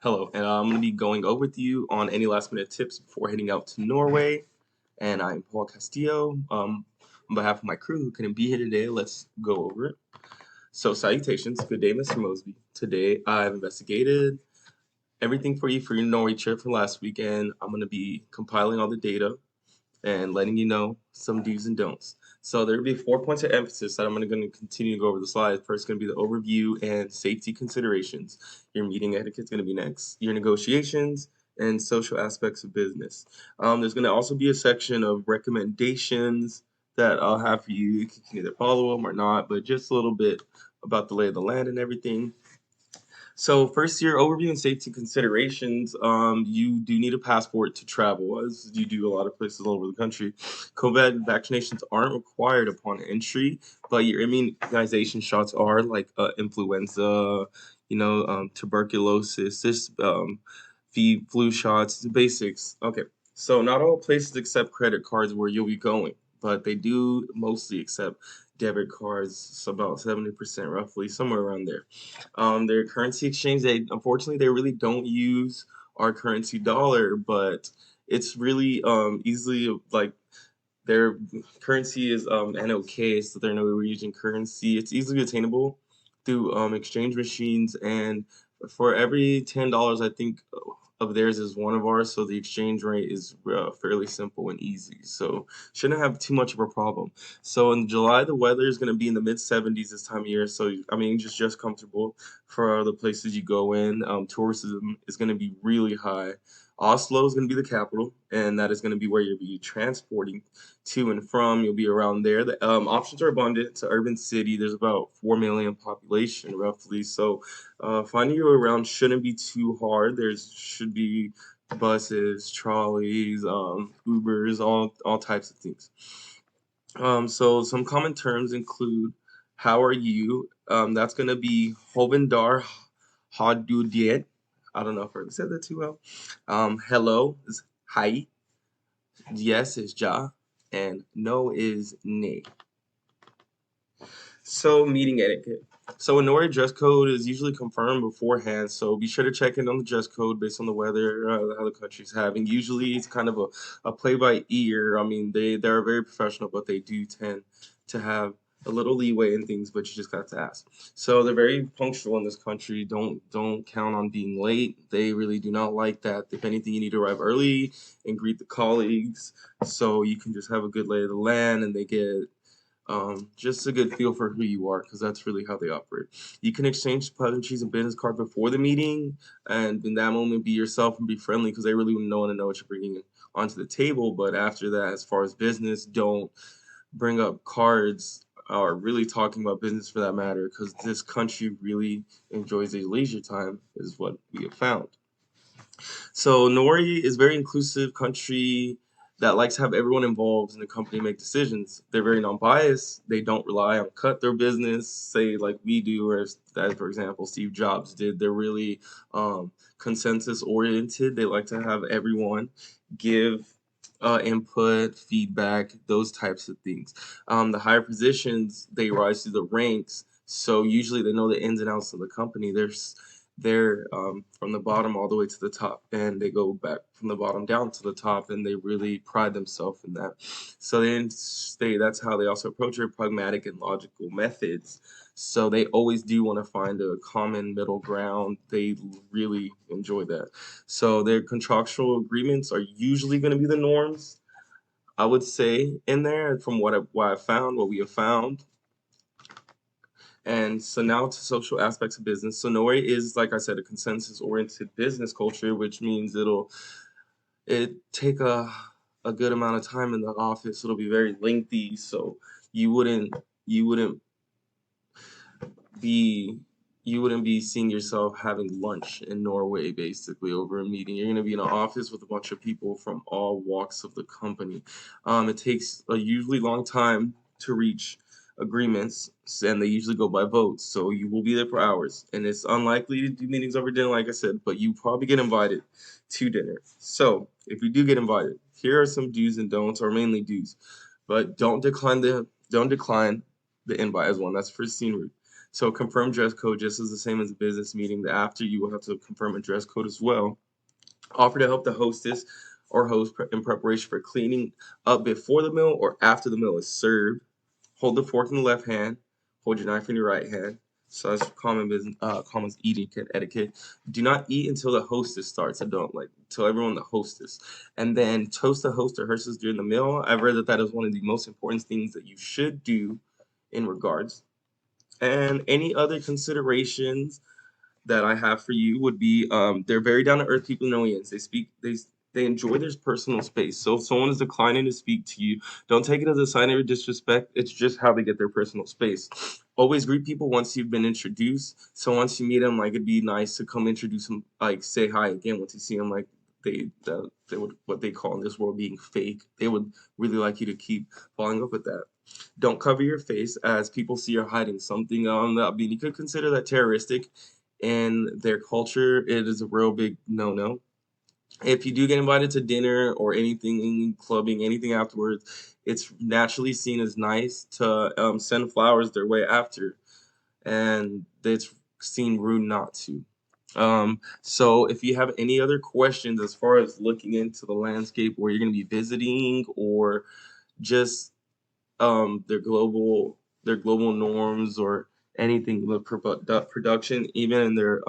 Hello, and I'm going to be going over with you on any last minute tips before heading out to Norway. And I'm Paul Castillo. On behalf of my crew who couldn't be here today, let's go over it. So, salutations. Good day, Mr. Mosby. Today, I've investigated everything for you for your Norway trip from last weekend. I'm going to be compiling all the data and letting you know some do's and don'ts. So there will be 4 points of emphasis that I'm going to continue to go over the slides. First, going to be the overview and safety considerations. Your meeting etiquette is going to be next. Your negotiations and social aspects of business. There's going to also be a section of recommendations that I'll have for you. You can either follow them or not, but just a little bit about the lay of the land and everything. So first year overview and safety considerations. You do need a passport to travel, as you do a lot of places all over the country. COVID vaccinations aren't required upon entry, but your immunization shots are, like influenza, tuberculosis, flu shots, the basics. Okay, so not all places accept credit cards where you'll be going, but they do mostly accept debit cards. So about 70% roughly, somewhere around there. Their currency exchange, they really don't use our currency dollar, but it's really easily like their currency is NOK, so their Norwegian currency. It's easily attainable through exchange machines, and for every $10, I think of theirs is one of ours, so the exchange rate is fairly simple and easy. So shouldn't have too much of a problem. So in July, the weather is going to be in the mid 70s this time of year. So I mean, just comfortable for the places you go in. Tourism is going to be really high. Oslo is going to be the capital, and that is going to be where you'll be transporting to and from. You'll be around there. The options are abundant. It's an urban city. There's about 4 million population roughly. So finding you around shouldn't be too hard. There should be buses, trolleys, Ubers, all types of things. So some common terms include how are you? That's going to be Hovendar Hadudiet. I don't know if I said that too well. Hello is hi. Yes is ja. And no is ne. So meeting etiquette. So a Norway dress code is usually confirmed beforehand, so be sure to check in on the dress code based on the weather, how the country's having. Usually it's kind of a play by ear. I mean, they're very professional, but they do tend to have a little leeway in things, but you just got to ask. So they're very punctual in this country. Don't count on being late. They really do not like that. If anything, you need to arrive early and greet the colleagues, so you can just have a good lay of the land, and they get just a good feel for who you are, because that's really how they operate. You can exchange pleasantries and business cards before the meeting, and in that moment, be yourself and be friendly, because they really want to know what you're bringing onto the table. But after that, as far as business, don't bring up cards or really talking about business for that matter, because this country really enjoys a leisure time, is what we have found. So Norway is a very inclusive country that likes to have everyone involved in the company make decisions. They're very non-biased. They don't rely on cut their business, say like we do, or as for example Steve Jobs did. They're really consensus oriented. They like to have everyone give input, feedback, those types of things. The higher positions, they rise through the ranks. So usually they know the ins and outs of the company. They're from the bottom all the way to the top, and they go back from the bottom down to the top, and they really pride themselves in that. So that's how they also approach it, pragmatic and logical methods. So they always do want to find a common middle ground. They really enjoy that. So their contractual agreements are usually going to be the norms, I would say, in there from what we have found. And so now to social aspects of business. So Norway is, like I said, a consensus-oriented business culture, which means it take a good amount of time in the office. It'll be very lengthy, so you wouldn't be you wouldn't be seeing yourself having lunch in Norway basically over a meeting. You're going to be in an office with a bunch of people from all walks of the company. It takes a usually long time to reach agreements, and they usually go by votes. So you will be there for hours, and it's unlikely to do meetings over dinner, like I said, but you probably get invited to dinner. So if you do get invited, here are some do's and don'ts, or mainly do's. But don't decline the invite as one. That's for scenery. So confirm dress code just as the same as a business meeting. The after you will have to confirm a dress code as well. Offer to help the hostess or host in preparation for cleaning up before the meal or after the meal is served. Hold the fork in the left hand. Hold your knife in your right hand. So that's common business, common eating etiquette. Do not eat until the hostess starts. I don't like tell everyone the hostess, and then toast the host or hostess during the meal. I've read that that is one of the most important things that you should do in regards. And any other considerations that I have for you would be they're very down to earth people and Noeans. They enjoy their personal space. So if someone is declining to speak to you, don't take it as a sign of disrespect. It's just how they get their personal space. Always greet people once you've been introduced. So once you meet them, like it'd be nice to come introduce them, like say hi again once you see them. Like they would what they call in this world being fake. They would really like you to keep following up with that. Don't cover your face as people see you're hiding something. I mean, you could consider that terroristic. In their culture, it is a real big no-no. If you do get invited to dinner or anything, clubbing, anything afterwards, it's naturally seen as nice to send flowers their way after, and it's seen rude not to. So if you have any other questions as far as looking into the landscape where you're going to be visiting or just their global norms or anything with production, even in their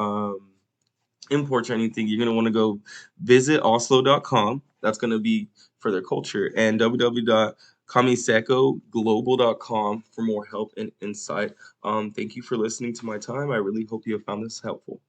imports or anything, you're going to want to go visit oslo.com. That's going to be for their culture, and www.kamisekoglobal.com for more help and insight. Thank you for listening to my time. I really hope you have found this helpful.